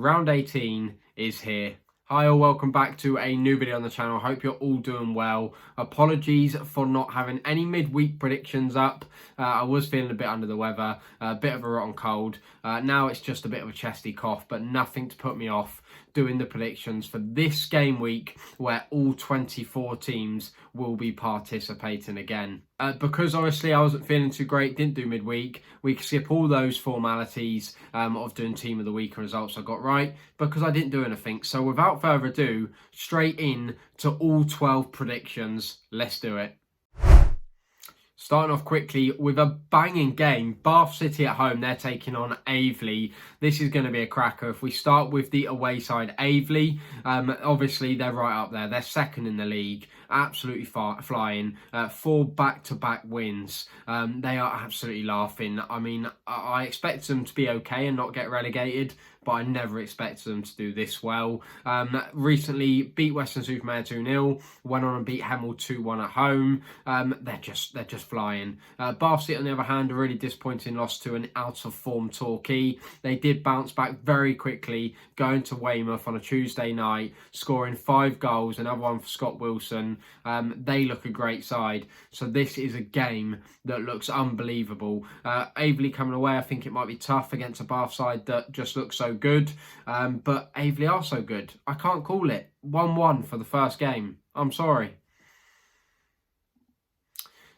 Round 18 is here. Hi all, welcome back to a new video on the channel. Hope you're all doing well. Apologies for not having any midweek predictions up. I was feeling a bit under the weather, a bit of a rotten cold. Now it's just a bit of a chesty cough, but nothing to put me off doing the predictions for this game week where all 24 teams will be participating again. Because obviously I wasn't feeling too great, didn't do midweek, we can skip all those formalities of doing team of the week and results I got right because I didn't do anything. So without further ado, straight in to all 12 predictions. Let's do it. Starting off quickly with a banging game. Bath City at home, they're taking on Aveley. This is going to be a cracker. If we start with the away side, Aveley, obviously they're right up there. They're second in the league, absolutely flying. 4 back-to-back wins. They are absolutely laughing. I mean, I expect them to be okay and not get relegated, but I never expected them to do this well. Recently beat Weston-super-Mare 2-0, went on and beat Hemel 2-1 at home. They're just flying. Bath City, on the other hand, a really disappointing loss to an out-of-form Torquay. They did bounce back very quickly, going to Weymouth on a Tuesday night, scoring 5 goals, another one for Scott Wilson. They look a great side. So this is a game that looks unbelievable. Aveley coming away, I think it might be tough against a Bath side that just looks so good. But Aveley are so good. I can't call it. 1-1 for the first game. I'm sorry.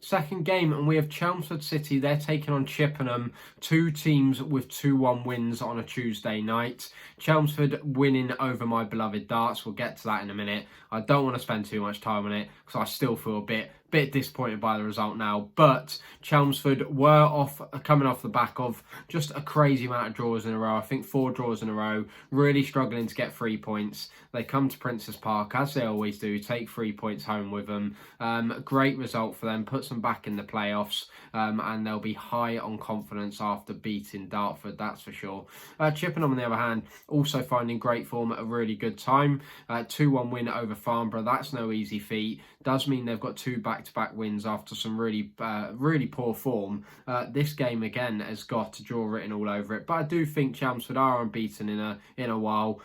Second game, and we have Chelmsford City. They're taking on Chippenham. 2 teams with 2-1 wins on a Tuesday night. Chelmsford winning over my beloved Darts. We'll get to that in a minute. I don't want to spend too much time on it because I still feel a bit disappointed by the result now, but Chelmsford were coming off the back of just a crazy amount of draws in a row. I think 4 draws in a row, really struggling to get 3 points. They come to Prince's Park, as they always do, take 3 points home with them. Great result for them, puts them back in the playoffs, and they'll be high on confidence after beating Dartford, that's for sure. Chippenham, on the other hand, also finding great form at a really good time. 2-1 win over Farnborough, that's no easy feat. Does mean they've got 2 back-to-back wins after some really poor form. This game again has got a draw written all over it, but I do think Chelmsford are unbeaten in a while.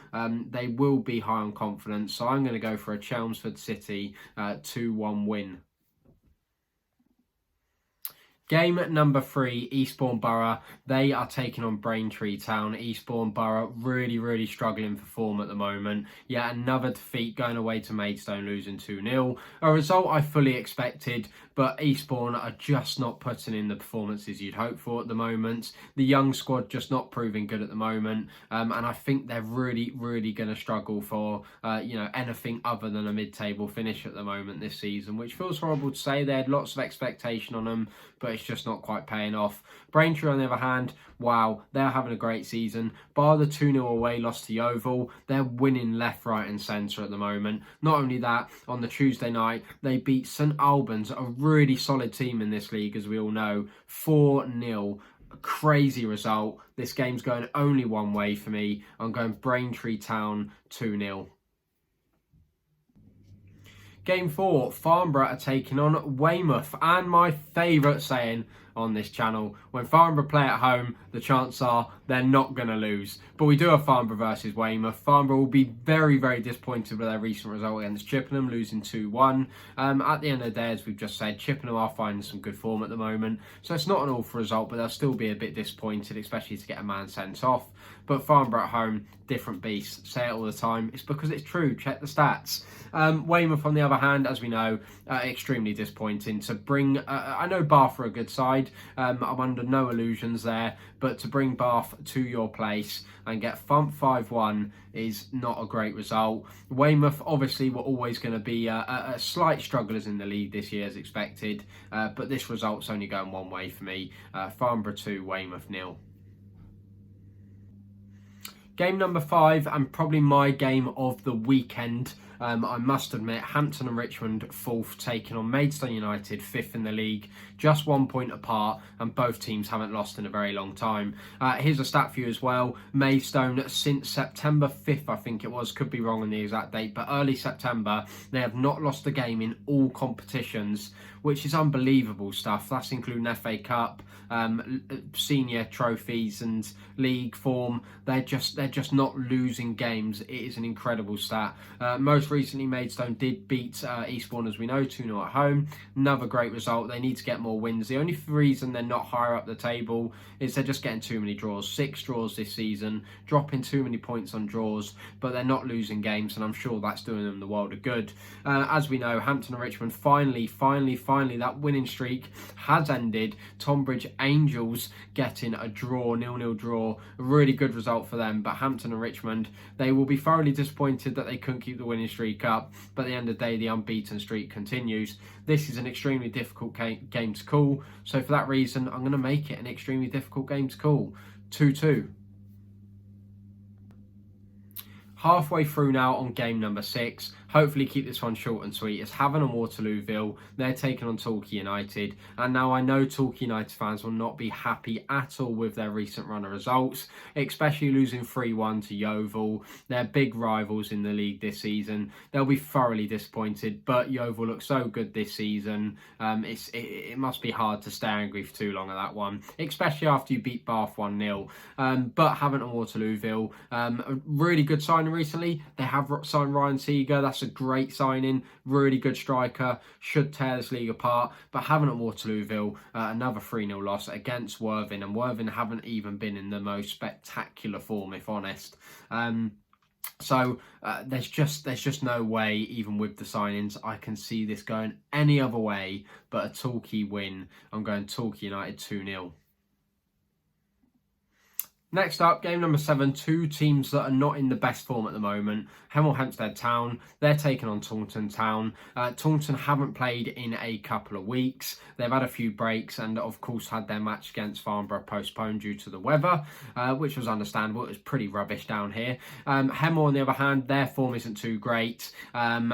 They will be high on confidence, so I'm going to go for a Chelmsford City 2-1 win. Game number 3, Eastbourne Borough. They are taking on Braintree Town. Eastbourne Borough really struggling for form at the moment. Yet another defeat, going away to Maidstone, losing 2-0. A result I fully expected, but Eastbourne are just not putting in the performances you'd hope for at the moment. The young squad just not proving good at the moment, and I think they're really going to struggle for anything other than a mid-table finish at the moment this season, which feels horrible to say. They had lots of expectation on them, but it's just not quite paying off. Braintree, on the other hand, wow, they're having a great season. Bar the 2-0 away loss to Yeovil, they're winning left, right and centre at the moment. Not only that, on the Tuesday night, they beat St Albans, a really solid team in this league, as we all know, 4-0. A crazy result. This game's going only one way for me. I'm going Braintree Town 2-0. Game 4, Farnborough are taking on Weymouth. And my favourite saying on this channel, when Farnborough play at home, the chances are they're not going to lose. But we do have Farnborough versus Weymouth. Farnborough will be very disappointed with their recent result against Chippenham, losing 2-1. At the end of the day, as we've just said, Chippenham are finding some good form at the moment. So it's not an awful result, but they'll still be a bit disappointed, especially to get a man sent off. But Farnborough at home, different beast. Say it all the time. It's because it's true. Check the stats. Weymouth, on the other hand, as we know, extremely disappointing. To bring, I know Bath are a good side. I'm under no illusions there, but to bring Bath to your place and get thumped 5-1 is not a great result. Weymouth obviously were always going to be a slight strugglers in the league this year as expected, but this result's only going one way for me. Farnborough 2, Weymouth 0. Game number 5, and probably my game of the weekend. I must admit, Hampton and Richmond 4th, taking on Maidstone United 5th in the league, just 1 point apart, and both teams haven't lost in a very long time. Here's a stat for you as well. Maidstone, since September 5th, I think it was, could be wrong on the exact date, but early September, they have not lost a game in all competitions, which is unbelievable stuff. That's including FA Cup, senior trophies and league form. They're just not losing games. It is an incredible stat. Most recently, Maidstone did beat Eastbourne, as we know, 2-0 at home. Another great result. They need to get more wins. The only reason they're not higher up the table is they're just getting too many draws. 6 draws this season, dropping too many points on draws, but they're not losing games, and I'm sure that's doing them the world of good. As we know, Hampton and Richmond finally, that winning streak has ended. Tonbridge Angels getting a draw, 0-0 draw. A really good result for them, but Hampton and Richmond, they will be thoroughly disappointed that they couldn't keep the winning streak up, but at the end of the day, the unbeaten streak continues. This is an extremely difficult game to call, so for that reason, I'm going to make it an extremely difficult game to call. 2-2. Halfway through now on game number 6. Hopefully keep this one short and sweet. It's Havant and Waterlooville. They're taking on Torquay United. And now I know Torquay United fans will not be happy at all with their recent run of results, especially losing 3-1 to Yeovil. They're big rivals in the league this season. They'll be thoroughly disappointed, but Yeovil looks so good this season. It must be hard to stay angry for too long at that one, especially after you beat Bath 1-0. But Havant and Waterlooville, a really good signing recently. They have signed Ryan Seeger. That's a great signing, really good striker, should tear this league apart. But Havant and Waterlooville, another 3-0 loss against Worthing, and Worthing haven't even been in the most spectacular form, if honest. So there's just no way, even with the signings, I can see this going any other way but a Torquay win. I'm going Torquay United 2-0. Next up, game number 7, 2 teams that are not in the best form at the moment. Hemel Hempstead Town, they're taking on Taunton Town. Taunton haven't played in a couple of weeks. They've had a few breaks and, of course, had their match against Farnborough postponed due to the weather, which was understandable. It was pretty rubbish down here. Hemel, on the other hand, their form isn't too great.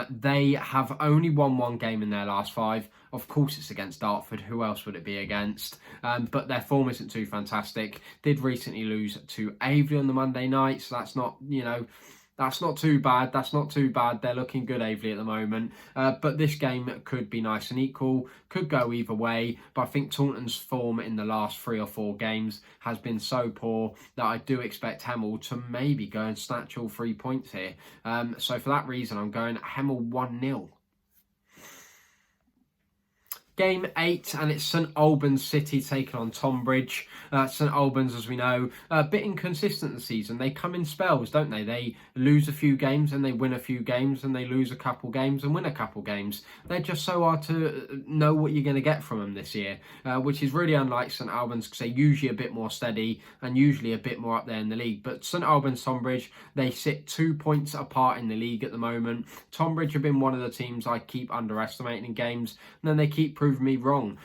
They have only won 1 game in their last 5. Of course, it's against Dartford. Who else would it be against? But their form isn't too fantastic. Did recently lose to Aveley on the Monday night, so that's not, that's not too bad. That's not too bad. They're looking good, Aveley, at the moment. But this game could be nice and equal. Could go either way. But I think Taunton's form in the last 3 or 4 games has been so poor that I do expect Hemel to maybe go and snatch all 3 points here. So for that reason, I'm going Hemel 1-0. Game 8, and it's St Albans City taking on Tonbridge. St Albans, as we know, a bit inconsistent this season. They come in spells, don't they? They lose a few games and they win a few games, and they lose a couple games and win a couple games. They're just so hard to know what you're going to get from them this year, which is really unlike St Albans, because they're usually a bit more steady and usually a bit more up there in the league. But St Albans, Tonbridge, they sit 2 points apart in the league at the moment. Tonbridge have been one of the teams I keep underestimating in games, and then they keep proving me wrong,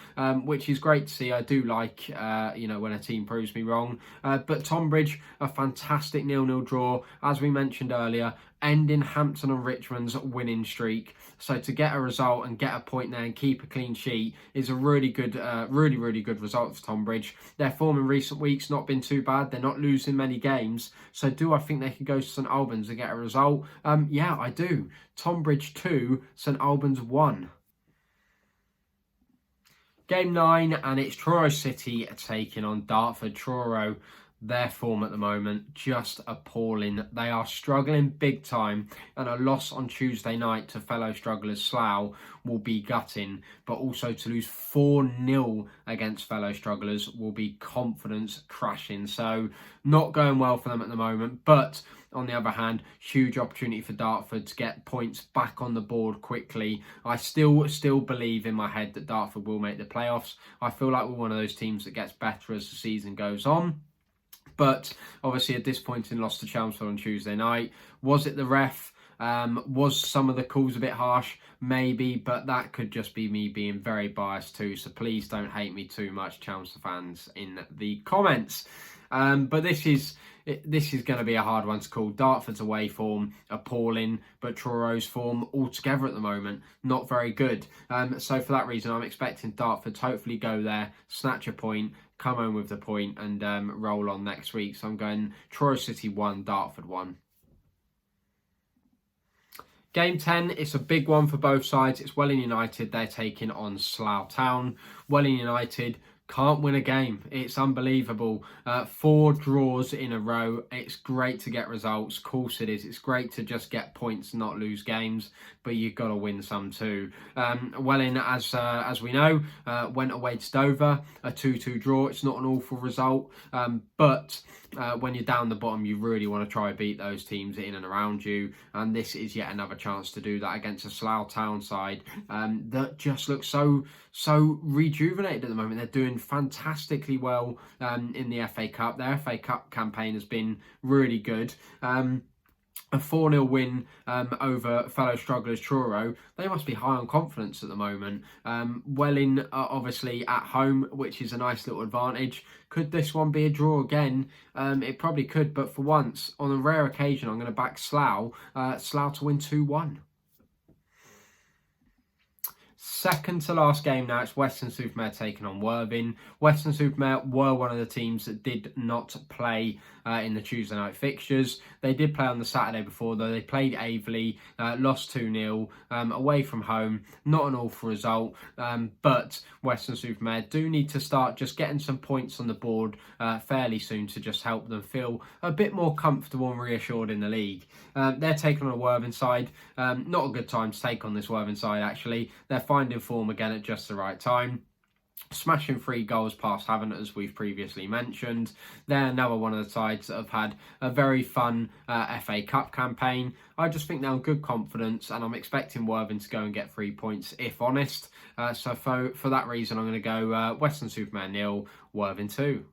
which is great to see. I do like, when a team proves me wrong. But Tonbridge, a fantastic 0-0 draw, as we mentioned earlier, ending Hampton and Richmond's winning streak. So to get a result and get a point there and keep a clean sheet is a really good, really good result for Tonbridge. Their form in recent weeks not been too bad. They're not losing many games. So do I think they could go to St Albans and get a result? Yeah, I do. Tonbridge 2, St Albans 1. Game 9, and it's Truro City taking on Dartford. Truro, their form at the moment, just appalling. They are struggling big time, and a loss on Tuesday night to fellow strugglers Slough will be gutting, but also to lose 4-0 against fellow strugglers will be confidence crashing. So not going well for them at the moment, but on the other hand, huge opportunity for Dartford to get points back on the board quickly. I still believe in my head that Dartford will make the playoffs. I feel like we're one of those teams that gets better as the season goes on. But obviously a disappointing loss to Chelmsford on Tuesday night. Was it the ref? Was some of the calls a bit harsh? Maybe, but that could just be me being very biased too. So please don't hate me too much, Chelmsford fans, in the comments. But this is this is going to be a hard one to call. Dartford's away form appalling, but Truro's form altogether at the moment not very good. So for that reason, I'm expecting Dartford to hopefully go there, snatch a point, come home with the point, and roll on next week. So I'm going Truro City 1, Dartford 1. Game 10, it's a big one for both sides. It's Welling United, they're taking on Slough Town. Welling United can't win a game. It's unbelievable. 4 draws in a row. It's great to get results. Of course it is. It's great to just get points, not lose games, but you've got to win some too. Welling, as we know, went away to Dover, a 2-2 draw. It's not an awful result, but when you're down the bottom, you really want to try and beat those teams in and around you, and this is yet another chance to do that against a Slough Town side that just looks so rejuvenated at the moment. They're doing fantastically well in the FA Cup. Their FA Cup campaign has been really good. A 4-0 win over fellow strugglers Truro. They must be high on confidence at the moment. Welling obviously at home, which is a nice little advantage. Could this one be a draw again? It probably could, but for once, on a rare occasion, I'm going to back Slough to win 2-1. Second to last game now, it's Weston-super-Mare taking on Worthing. Weston-super-Mare were one of the teams that did not play in the Tuesday night fixtures. They did play on the Saturday before, though. They played Aveley, lost 2-0 away from home. Not an awful result, but Weston-super-Mare do need to start just getting some points on the board fairly soon to just help them feel a bit more comfortable and reassured in the league. They're taking on a Worthing side. Not a good time to take on this Worthing side, actually. They're finding form again at just the right time. Smashing 3 goals past Havant, as we've previously mentioned. They're another one of the sides that have had a very fun FA Cup campaign. I just think they're on good confidence, and I'm expecting Worthing to go and get 3 points, if honest. So for that reason, I'm going to go Weston-super-Mare 0, Worthing 2.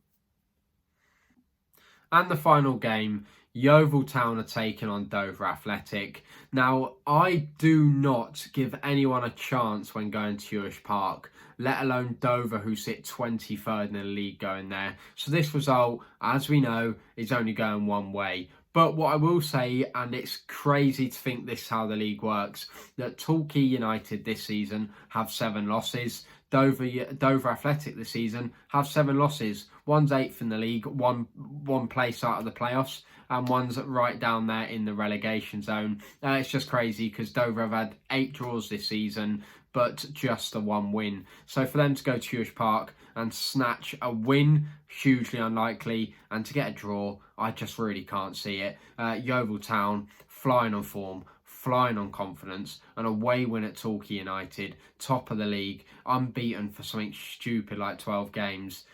And the final game, Yeovil Town are taking on Dover Athletic. Now, I do not give anyone a chance when going to Huish Park, let alone Dover, who sit 23rd in the league going there. So this result, as we know, is only going one way. But what I will say, and it's crazy to think this is how the league works, that Torquay United this season have 7 losses. Dover Athletic this season have 7 losses. One's 8th in the league, one place out of the playoffs, and one's right down there in the relegation zone. It's just crazy because Dover have had 8 draws this season, but just the 1 win. So for them to go to Huish Park and snatch a win, hugely unlikely, and to get a draw, I just really can't see it. Yeovil Town flying on form, flying on confidence, an away win at Torquay United, top of the league, unbeaten for something stupid like 12 games.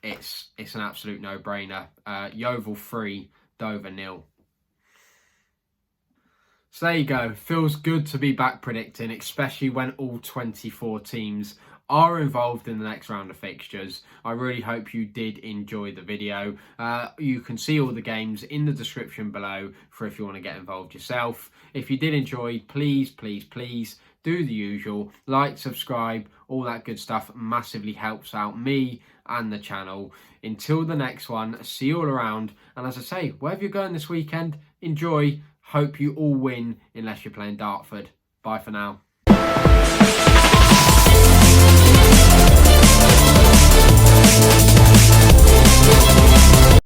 It's an absolute no-brainer. Yeovil 3, Dover 0. So there you go. Feels good to be back predicting, especially when all 24 teams are involved in the next round of fixtures. I really hope you did enjoy the video. You can see all the games in the description below for if you want to get involved yourself. If you did enjoy, please do the usual. Like, subscribe, all that good stuff massively helps out me and the channel. Until the next one, see you all around. And as I say, wherever you're going this weekend, enjoy. Hope you all win unless you're playing Dartford. Bye for now.